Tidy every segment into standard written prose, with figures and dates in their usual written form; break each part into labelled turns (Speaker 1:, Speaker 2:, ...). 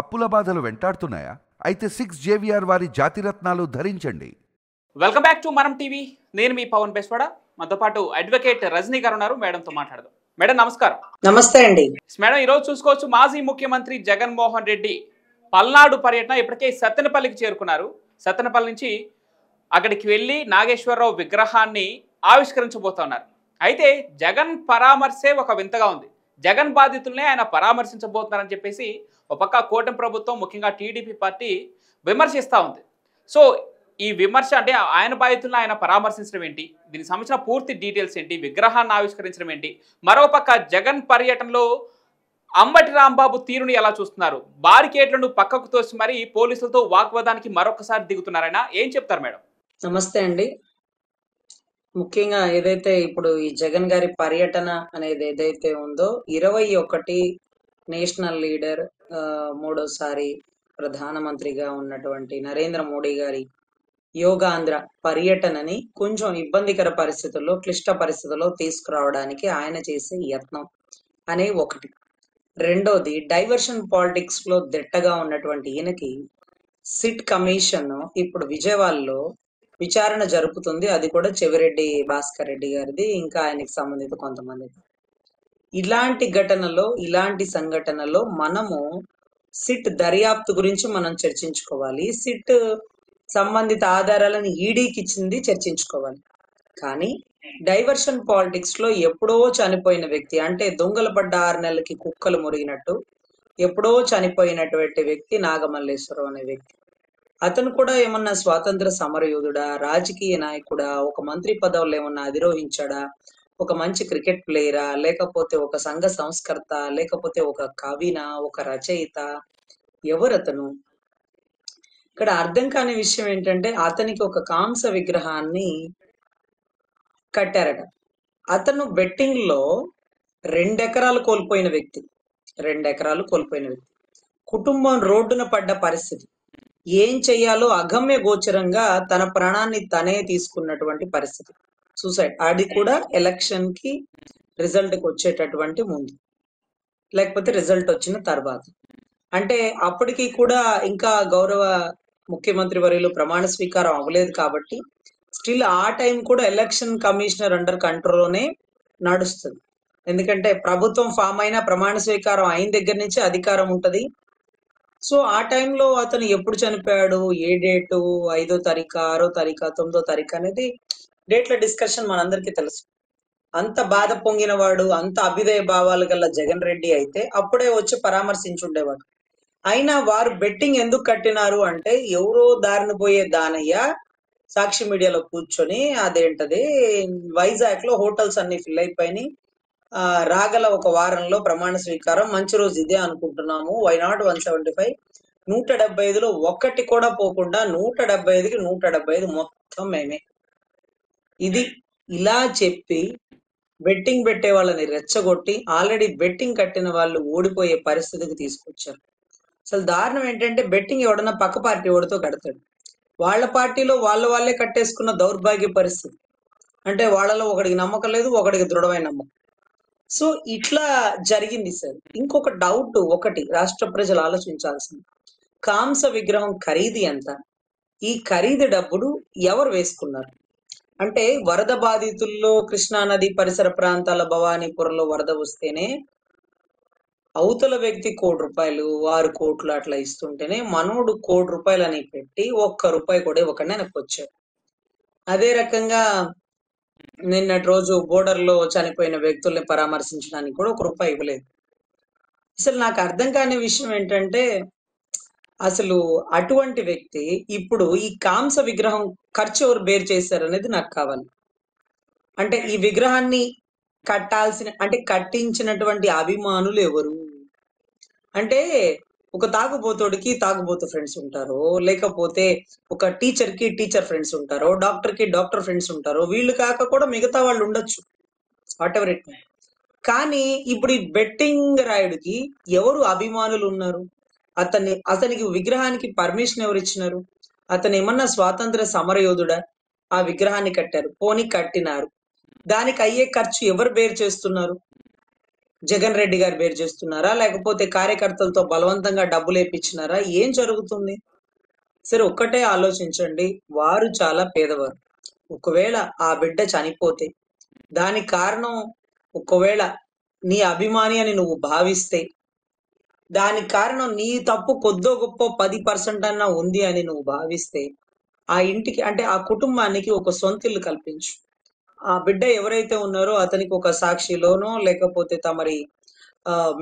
Speaker 1: అప్పుల బాధలు వెంటాడుతున్నాయా? అయితే 6 జేవిఆర్ వారి జాతిరత్నాలు ధరించండి.
Speaker 2: వెల్కమ్ బ్యాక్ టు మనం టీవీ. నేను మీ పవన్ బెస్వాడ. మనతో పాటు అడ్వకేట్ రజనీ గారు ఉన్నారు. మేడంతో మాట్లాడదాం. మేడం నమస్కారం.
Speaker 3: నమస్తే అండి.
Speaker 2: మేడం ఈరోజు చూసుకోవచ్చు, మాజీ ముఖ్యమంత్రి జగన్మోహన్ రెడ్డి పల్నాడు పర్యటన ఇప్పటికే సత్తెనపల్లికి చేరుకున్నారు. సత్తెనపల్లి నుంచి అక్కడికి వెళ్ళి నాగేశ్వరరావు విగ్రహాన్ని ఆవిష్కరించబోతున్నారు. అయితే జగన్ పరామర్శే ఒక వింతగా ఉంది. జగన్ బాధితులనే ఆయన పరామర్శించబోతున్నారని చెప్పేసి ఒక పక్క కూటమి ప్రభుత్వం, ముఖ్యంగా టీడీపీ పార్టీ విమర్శిస్తూ ఉంది. సో ఈ విమర్శ అంటే ఆయన బాధితులను ఆయన పరామర్శించడం ఏంటి, దీనికి సంబంధించిన పూర్తి డీటెయిల్స్ ఏంటి, విగ్రహాన్ని ఆవిష్కరించడం ఏంటి, మరోపక్క జగన్ పర్యటనలో అంబటి రాంబాబు తీరుని ఎలా చూస్తున్నారు, బారికేట్లను పక్కకు తోసి మరి పోలీసులతో వాగ్వాదానికి మరొకసారి దిగుతున్నారైనా ఏం చెప్తారు మేడం?
Speaker 3: నమస్తే అండి. ముఖ్యంగా ఏదైతే ఇప్పుడు ఈ జగన్ గారి పర్యటన అనేది ఏదైతే ఉందో 21 నేషనల్ లీడర్, మూడోసారి ప్రధానమంత్రిగా ఉన్నటువంటి నరేంద్ర మోడీ గారి యోగాంధ్ర పర్యటనని కొంచెం ఇబ్బందికర పరిస్థితుల్లో, క్లిష్ట పరిస్థితుల్లో తీసుకురావడానికి ఆయన చేసే యత్నం అనే ఒకటి. రెండోది, డైవర్షన్ పాలిటిక్స్ లో దిట్టగా ఉన్నటువంటి ఈయనకి సిట్ కమిషన్ ఇప్పుడు విజయవాడలో విచారణ జరుపుతుంది. అది కూడా చెవిరెడ్డి భాస్కర్ రెడ్డి గారిది, ఇంకా ఆయనకి సంబంధిత కొంతమంది. ఇలాంటి ఘటనలో, ఇలాంటి సంఘటనలో మనము సిట్ దర్యాప్తు గురించి మనం చర్చించుకోవాలి. సిట్ సంబంధిత ఆధారాలను ఈడీకి ఇచ్చింది చర్చించుకోవాలి. కానీ డైవర్షన్ పాలిటిక్స్ లో ఎప్పుడో చనిపోయిన వ్యక్తి, అంటే దొంగలు పడ్డ 6 నెలలకి కుక్కలు మురిగినట్టు ఎప్పుడో చనిపోయినటువంటి వ్యక్తి నాగమల్లేశ్వరం అనే వ్యక్తి. అతను కూడా ఏమన్నా స్వాతంత్ర సమరయోధుడా, రాజకీయ నాయకుడా, ఒక మంత్రి పదవులు ఏమన్నా అధిరోహించాడా, ఒక మంచి క్రికెట్ ప్లేయరా, లేకపోతే ఒక సంఘ సంస్కర్త, లేకపోతే ఒక కవినా, ఒక రచయిత, ఎవరతను? ఇక్కడ అర్థం కాని విషయం ఏంటంటే అతనికి ఒక కాంస విగ్రహాన్ని కట్టారట. అతను బెట్టింగ్ లో 2 ఎకరాలు కోల్పోయిన వ్యక్తి, 2 ఎకరాలు కోల్పోయిన వ్యక్తి, కుటుంబం రోడ్డున పడ్డ పరిస్థితి, ఏం చెయ్యాలో అగమ్య గోచరంగా తన ప్రాణాన్ని తనే తీసుకున్నటువంటి పరిస్థితి, సూసైడ్. అది కూడా ఎలక్షన్ కి రిజల్ట్ కి వచ్చేటటువంటి ముందు, లేకపోతే రిజల్ట్ వచ్చిన తర్వాత. అంటే అప్పటికి కూడా ఇంకా గౌరవ ముఖ్యమంత్రి వర్యులు ప్రమాణ స్వీకారం అవ్వలేదు కాబట్టి స్టిల్ ఆ టైం కూడా ఎలక్షన్ కమిషనర్ అండర్ కంట్రోల్లోనే నడుస్తుంది. ఎందుకంటే ప్రభుత్వం ఫామ్ అయినా ప్రమాణ స్వీకారం అయిన దగ్గర నుంచి అధికారం ఉంటది. సో ఆ టైంలో అతను ఎప్పుడు చనిపోయాడు, ఏ డేటు, 5వ తారీఖు, 6వ తారీఖు, 9వ తారీఖు అనేది డేట్ల డిస్కషన్ మనందరికీ తెలుసు. అంత బాధ పొంగిన వాడు, అంత అభ్యుదయ భావాలు గల జగన్ రెడ్డి అయితే అప్పుడే వచ్చి పరామర్శించుండేవాడు. అయినా వారు బెట్టింగ్ ఎందుకు కట్టినారు అంటే, ఎవరో దారిన పోయే దానయ్య సాక్షి మీడియాలో కూర్చొని అదేంటది వైజాగ్ లో హోటల్స్ అన్ని ఫిల్ అయిపోయినాయి, రాగల ఒక వారంలో ప్రమాణ స్వీకారం, మంచి రోజు ఇదే అనుకుంటున్నాము, వై నాట్ 175, 175లో ఒక్కటి కూడా పోకుండా 175కి 175 మొత్తం మేమే, ఇది ఇలా చెప్పి బెట్టింగ్ పెట్టే వాళ్ళని రెచ్చగొట్టి ఆల్రెడీ బెట్టింగ్ కట్టిన వాళ్ళు ఓడిపోయే పరిస్థితికి తీసుకొచ్చారు. అసలు దారుణం ఏంటంటే, బెట్టింగ్ ఎవడన్నా పక్క పార్టీ ఓడితో కడతాడు, వాళ్ళ పార్టీలో వాళ్ళే కట్టేసుకున్న దౌర్భాగ్య పరిస్థితి. అంటే వాళ్ళలో ఒకడికి నమ్మకం లేదు, ఒకడికి దృఢమైన నమ్మకం. సో ఇట్లా జరిగింది సార్. ఇంకొక డౌట్ ఒకటి రాష్ట్ర ప్రజలు ఆలోచించాల్సింది, కాంస విగ్రహం ఖరీదు ఎంత? ఈ ఖరీదు డబ్బులు ఎవరు వేసుకున్నారు? అంటే వరద బాధితుల్లో కృష్ణానది పరిసర ప్రాంతాల భవానీపురంలో వరద వస్తేనే అవతల వ్యక్తి ₹1 కోటి 6 కోట్లు అట్లా ఇస్తుంటేనే మనోడు ₹1 కోటి అని పెట్టి ₹1 కూడా ఇవ్వకుండా వెనక్కి వచ్చాడు. అదే రకంగా నిన్నటి రోజు బోర్డర్ లో చనిపోయిన వ్యక్తుల్ని పరామర్శించడానికి కూడా ₹1 ఇవ్వలేదు. అసలు నాకు అర్థం కాని విషయం ఏంటంటే, అసలు అటువంటి వ్యక్తి ఇప్పుడు ఈ కాంస విగ్రహం ఖర్చు ఎవరు బేర్ చేశారు అనేది నాకు కావాలి. అంటే ఈ విగ్రహాన్ని అంటే కట్టించినటువంటి అభిమానులు ఎవరు? అంటే ఒక తాగుబోతుడికి తాగుబోతు ఫ్రెండ్స్ ఉంటారు, లేకపోతే ఒక టీచర్ కి టీచర్ ఫ్రెండ్స్ ఉంటారు, డాక్టర్ కి డాక్టర్ ఫ్రెండ్స్ ఉంటారు, వీళ్ళు కాక కూడా మిగతా వాళ్ళు ఉండొచ్చు, వాట్ ఎవర్ ఇట్. కానీ ఇప్పుడు ఈ బెట్టింగ్ రాయుడికి ఎవరు అభిమానులు ఉన్నారు? అతనికి విగ్రహానికి పర్మిషన్ ఎవరు ఇచ్చినారు? అతను ఏమన్నా స్వాతంత్ర సమరయోధుడా? ఆ విగ్రహాన్ని కట్టారు, పోనీ కట్టినారు, దానికి అయ్యే ఖర్చు ఎవరు బేర్ చేస్తున్నారు? జగన్ రెడ్డి గారు బేర్ చేస్తున్నారా? లేకపోతే కార్యకర్తలతో బలవంతంగా డబ్బులు వేయించినారా? ఏం జరుగుతుంది? సరే ఒక్కటే ఆలోచించండి. వారు చాలా పేదవారు. ఒకవేళ ఆ బిడ్డ చనిపోతే దానికి కారణం ఒకవేళ నీ అభిమాని అని నువ్వు భావిస్తే, దానికి కారణం నీ తప్పు కొద్దో గొప్పో 10% అన్నా ఉంది అని నువ్వు భావిస్తే, ఆ ఇంటికి అంటే ఆ కుటుంబానికి ఒక సొంతిల్లు కల్పించు. ఆ బిడ్డ ఎవరైతే ఉన్నారో అతనికి ఒక సాక్షిలోనో లేకపోతే తమరి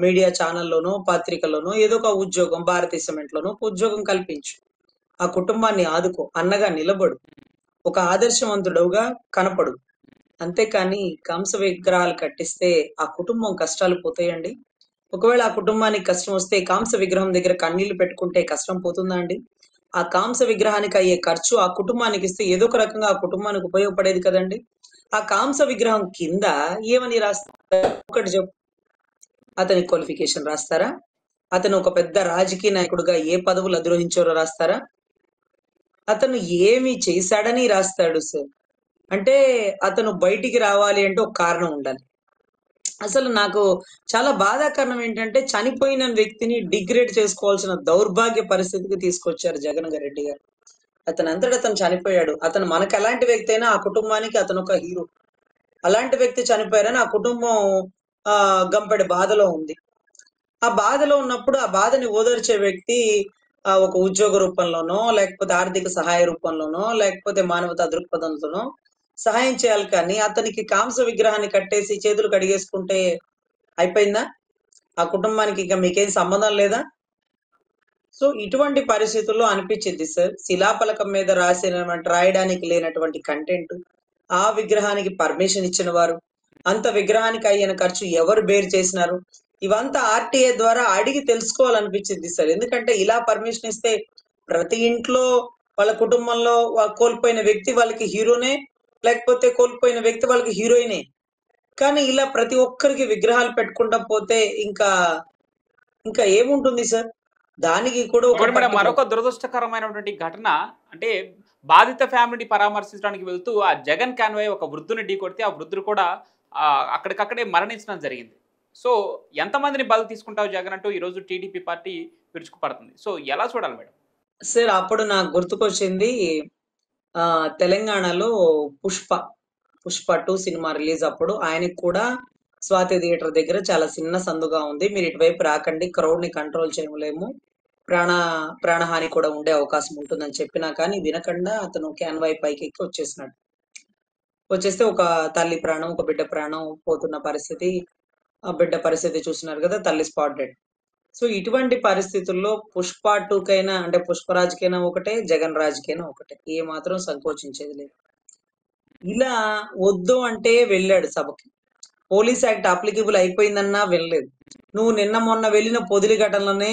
Speaker 3: మీడియా ఛానల్లోనో పత్రికలోనో ఏదో ఒక ఉద్యోగం, భారతీయ సిమెంట్ లోనో ఒక ఉద్యోగం కల్పించు. ఆ కుటుంబాన్ని ఆదుకో, అన్నగా నిలబడు, ఒక ఆదర్శవంతుడుగా కనపడు. అంతేకాని కంస విగ్రహాలు కట్టిస్తే ఆ కుటుంబం కష్టాలు పోతాయండి? ఒకవేళ ఆ కుటుంబానికి కష్టం వస్తే కాంస విగ్రహం దగ్గర కన్నీళ్లు పెట్టుకుంటే కష్టం పోతుందా అండి? ఆ కాంస విగ్రహానికి అయ్యే ఖర్చు ఆ కుటుంబానికి ఇస్తే ఏదో ఒక రకంగా ఆ కుటుంబానికి ఉపయోగపడేది కదండి. ఆ కాంస విగ్రహం కింద ఏమని రాస్తారు? ఒకటి చెప్పు. అతని క్వాలిఫికేషన్ రాస్తారా? అతను ఒక పెద్ద రాజకీయ నాయకుడుగా ఏ పదవులు అధిరోహించారో రాస్తారా? అతను ఏమి చేశాడని రాస్తాడు సార్. అంటే అతను బయటికి రావాలి అంటే ఒక కారణం ఉండాలి. అసలు నాకు చాలా బాధాకరణం ఏంటంటే చనిపోయిన వ్యక్తిని డిగ్రేడ్ చేసుకోవాల్సిన దౌర్భాగ్య పరిస్థితికి తీసుకొచ్చారు జగన్ రెడ్డి గారు. అతనంతట అతను చనిపోయాడు. అతను మనకు ఎలాంటి వ్యక్తి అయినా ఆ కుటుంబానికి అతను ఒక హీరో. అలాంటి వ్యక్తి చనిపోయారని ఆ కుటుంబం గంపెడి బాధలో ఉంది. ఆ బాధలో ఉన్నప్పుడు ఆ బాధని ఓదార్చే వ్యక్తి ఒక ఉద్యోగ రూపంలోనో లేకపోతే ఆర్థిక సహాయ రూపంలోనో లేకపోతే మానవతా దృక్పథంతోనో సహాయం చేయాలి. కానీ అతనికి కాంస విగ్రహాన్ని కట్టేసి చేతులు కడిగేసుకుంటే అయిపోయిందా? ఆ కుటుంబానికి ఇక మీకేం సంబంధం లేదా? సో ఇటువంటి పరిస్థితుల్లో అనిపించింది సార్, శిలాఫలకం మీద రాయడానికి లేనటువంటి కంటెంట్ ఆ విగ్రహానికి పర్మిషన్ ఇచ్చిన వారు, అంత విగ్రహానికి అయిన ఖర్చు ఎవరు బేర్ చేసినారు, ఇవంతా ఆర్టీఏ ద్వారా అడిగి తెలుసుకోవాలనిపించింది సార్. ఎందుకంటే ఇలా పర్మిషన్ ఇస్తే ప్రతి ఇంట్లో వాళ్ళ కుటుంబంలో కోల్పోయిన వ్యక్తి వాళ్ళకి హీరోనే, లేకపోతే కోల్పోయిన వ్యక్తి వాళ్ళకి హీరోయినే. కానీ ఇలా ప్రతి ఒక్కరికి విగ్రహాలు పెట్టుకుంటా పోతే ఇంకా ఇంకా ఏముంటుంది సార్? దానికి కూడా ఒక
Speaker 2: ఒకటి మేడం, మరొక దురదృష్టకరమైనటువంటి ఘటన అంటే బాధిత ఫ్యామిలీని పరామర్శించడానికి వెళ్తూ ఆ జగన్ కాన్వాయ్ ఒక వృద్ధుని ఢీ కొడితే ఆ వృద్ధుడు కూడా అక్కడికక్కడే మరణించడం జరిగింది. సో ఎంతమందిని బలి తీసుకుంటావు జగన్ అంటూ ఈరోజు టీడీపీ పార్టీ విరుచుకుపడుతుంది. సో ఎలా చూడాలి మేడం?
Speaker 3: సార్ అప్పుడు నాకు గుర్తుకొచ్చింది తెలంగాణలో పుష్ప 2 సినిమా రిలీజ్ అప్పుడు ఆయనకి కూడా స్వాతి థియేటర్ దగ్గర చాలా చిన్న సందుగా ఉంది, మీరు ఇటువైపు రాకండి, క్రౌడ్ ని కంట్రోల్ చేయలేము, ప్రాణహాని కూడా ఉండే అవకాశం ఉంటుందని చెప్పినా కానీ వినకుండా అతను క్యాన్వాయ్ పైకి ఎక్కి వచ్చేసినాడు. వచ్చేస్తే ఒక తల్లి ప్రాణం, ఒక బిడ్డ ప్రాణం పోతున్న పరిస్థితి, ఆ బిడ్డ పరిస్థితి చూస్తున్నారు కదా, తల్లి స్పాట్ డెడ్. సో ఇటువంటి పరిస్థితుల్లో పుష్ప 2కైనా అంటే పుష్పరాజ్కైనా ఒకటే, జగన్ రాజ్కైనా ఒకటే, ఏ మాత్రం సంకోచించేది లేదు. ఇలా వద్దు అంటే వెళ్ళాడు సభకి. పోలీస్ యాక్ట్ అప్లికబుల్ అయిపోయిందన్నా వెళ్ళలేదు. నువ్వు నిన్న మొన్న వెళ్ళిన పొదిలి ఘటనలోనే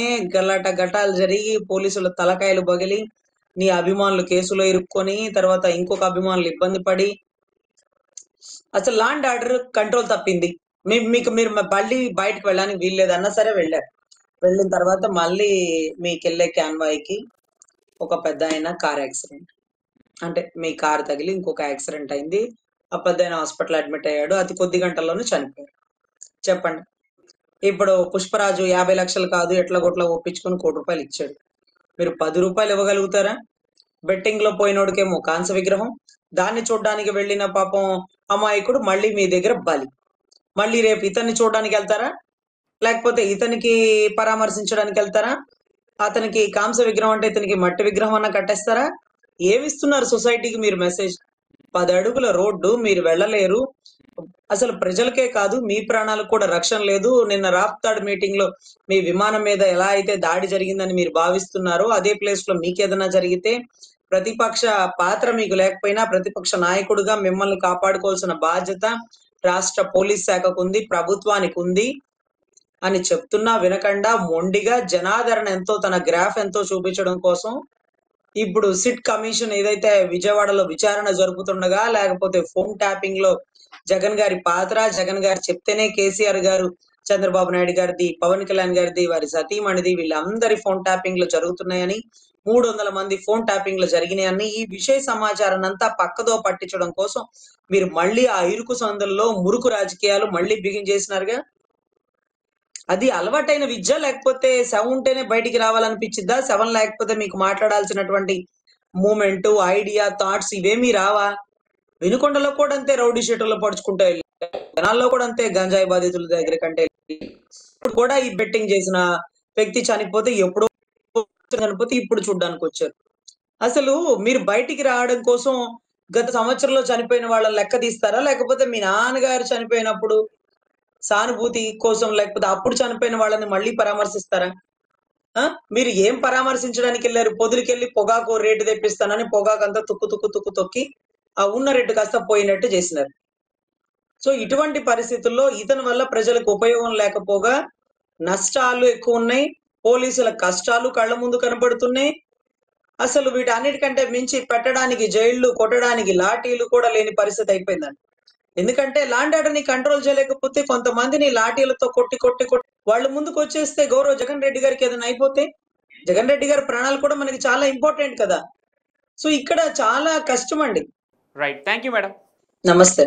Speaker 3: గటాలు జరిగి పోలీసుల తలకాయలు బగిలి నీ అభిమానులు కేసులో ఇరుక్కొని తర్వాత ఇంకొక అభిమానులు ఇబ్బంది పడి అసలు లాండ్ ఆర్డర్ కంట్రోల్ తప్పింది. మీరు మళ్ళీ బయటకు వెళ్ళడానికి వీల్లేదన్నా సరే వెళ్ళారు. వెళ్ళిన తర్వాత మళ్ళీ మీకెళ్ళే క్యాన్వాయ్కి ఒక పెద్ద ఆయన కార్ యాక్సిడెంట్, అంటే మీ కార్ తగిలి ఇంకొక యాక్సిడెంట్ అయింది. ఆ పెద్ద ఆయన హాస్పిటల్ అడ్మిట్ అయ్యాడు, అతి కొద్ది గంటల్లోనే చనిపోయాడు. చెప్పండి, ఇప్పుడు పుష్పరాజు 50 లక్షలు కాదు ఎట్లా కొట్లా ఒప్పించుకొని ₹1 కోటి ఇచ్చాడు. మీరు ₹10 ఇవ్వగలుగుతారా? బెట్టింగ్ లో పోయినోడికేమో కాంస విగ్రహం, దాన్ని చూడడానికి వెళ్ళిన పాపం అమాయకుడు మళ్ళీ మీ దగ్గర బలి. మళ్ళీ రేపు ఇతన్ని చూడడానికి వెళ్తారా? లేకపోతే ఇతనికి పరామర్శించడానికి వెళ్తారా? అతనికి కాంస విగ్రహం అంటే ఇతనికి మట్టి విగ్రహం అన్న కట్టేస్తారా? ఏమిస్తున్నారు సొసైటీకి మీరు మెసేజ్? 10 అడుగుల రోడ్డు మీరు వెళ్ళలేరు, అసలు ప్రజలకే కాదు మీ ప్రాణాలకు కూడా రక్షణ లేదు. నిన్న రాప్తాడ్ మీటింగ్ లో మీ విమానం మీద ఎలా అయితే దాడి జరిగిందని మీరు భావిస్తున్నారో అదే ప్లేస్ లో మీకేదైనా జరిగితే ప్రతిపక్ష పాత్ర మీకు లేకపోయినా ప్రతిపక్ష నాయకుడిగా మిమ్మల్ని కాపాడుకోవాల్సిన బాధ్యత రాష్ట్ర పోలీస్ శాఖకు ఉంది, ప్రభుత్వానికి ఉంది అని చెప్తున్నా వినకుండా మొండిగా జనాదరణ ఎంతో, తన గ్రాఫ్ ఎంతో చూపించడం కోసం ఇప్పుడు సిట్ కమిషన్ ఏదైతే విజయవాడలో విచారణ జరుపుతుండగా లేకపోతే ఫోన్ ట్యాపింగ్ లో జగన్ గారి పాత్ర, జగన్ గారు చెప్తేనే కేసీఆర్ గారు, చంద్రబాబు నాయుడు గారిది, పవన్ కళ్యాణ్ గారిది, వారి సతీమణిది, వీళ్ళందరి ఫోన్ ట్యాపింగ్ లో జరుగుతున్నాయని, 300 మంది ఫోన్ ట్యాపింగ్ లో జరిగినాయని ఈ విషయ సమాచారాన్ని అంతా పక్కదో పట్టించడం కోసం మీరు మళ్ళీ ఆ ఇరుకు సందుల్లో మురుకు రాజకీయాలు మళ్ళీ బిగిన్ చేసినారుగా. అది అలవాటైన విద్య, లేకపోతే శవం ఉంటేనే బయటికి రావాలనిపించిద్దా? శవం లేకపోతే మీకు మాట్లాడాల్సినటువంటి మూమెంట్, ఐడియా, థాట్స్ ఇవేమీ రావా? వినుకొండలో కూడా అంతే రౌడీ షీటర్లో పడుచుకుంటూ వెళ్ళారు, జనాల్లో కూడా అంతే గంజాయి బాధితుల దగ్గర కంటే. ఇప్పుడు కూడా ఈ బెట్టింగ్ చేసిన వ్యక్తి చనిపోతే ఎప్పుడో చనిపోతే ఇప్పుడు చూడ్డానికి వచ్చారు. అసలు మీరు బయటికి రావడం కోసం గత సంవత్సరంలో చనిపోయిన వాళ్ళని లెక్క తీస్తారా? లేకపోతే మీ నాన్నగారు చనిపోయినప్పుడు సానుభూతి కోసం, లేకపోతే అప్పుడు చనిపోయిన వాళ్ళని మళ్ళీ పరామర్శిస్తారా? మీరు ఏం పరామర్శించడానికి వెళ్ళారు? పొదులకెళ్ళి పొగాకు రేటు తెప్పిస్తానని పొగాకు అంతా తుక్కు తొక్కి ఆ ఉన్న రేటు కాస్త పోయినట్టు చేసినారు. సో ఇటువంటి పరిస్థితుల్లో ఇతని వల్ల ప్రజలకు ఉపయోగం లేకపోగా నష్టాలు ఎక్కువ ఉన్నాయి, పోలీసుల కష్టాలు కళ్ళ ముందు కనబడుతున్నాయి. అసలు వీటన్నిటికంటే మించి పెట్టడానికి జైళ్లు, కొట్టడానికి లాఠీలు కూడా లేని పరిస్థితి అయిపోయిందండి. ఎందుకంటే లాండ్ ఆర్డర్ ని కంట్రోల్ చేయలేకపోతే కొంతమందిని లాఠీలతో కొట్టి వాళ్ళు ముందుకు వచ్చేస్తే గౌరవ జగన్ రెడ్డి గారికి ఏదైనా అయిపోతే, జగన్ రెడ్డి గారి ప్రాణాలు కూడా మనకి చాలా ఇంపార్టెంట్ కదా. సో ఇక్కడ చాలా కష్టం అండి.
Speaker 2: Right, thank you madam.
Speaker 3: నమస్తే.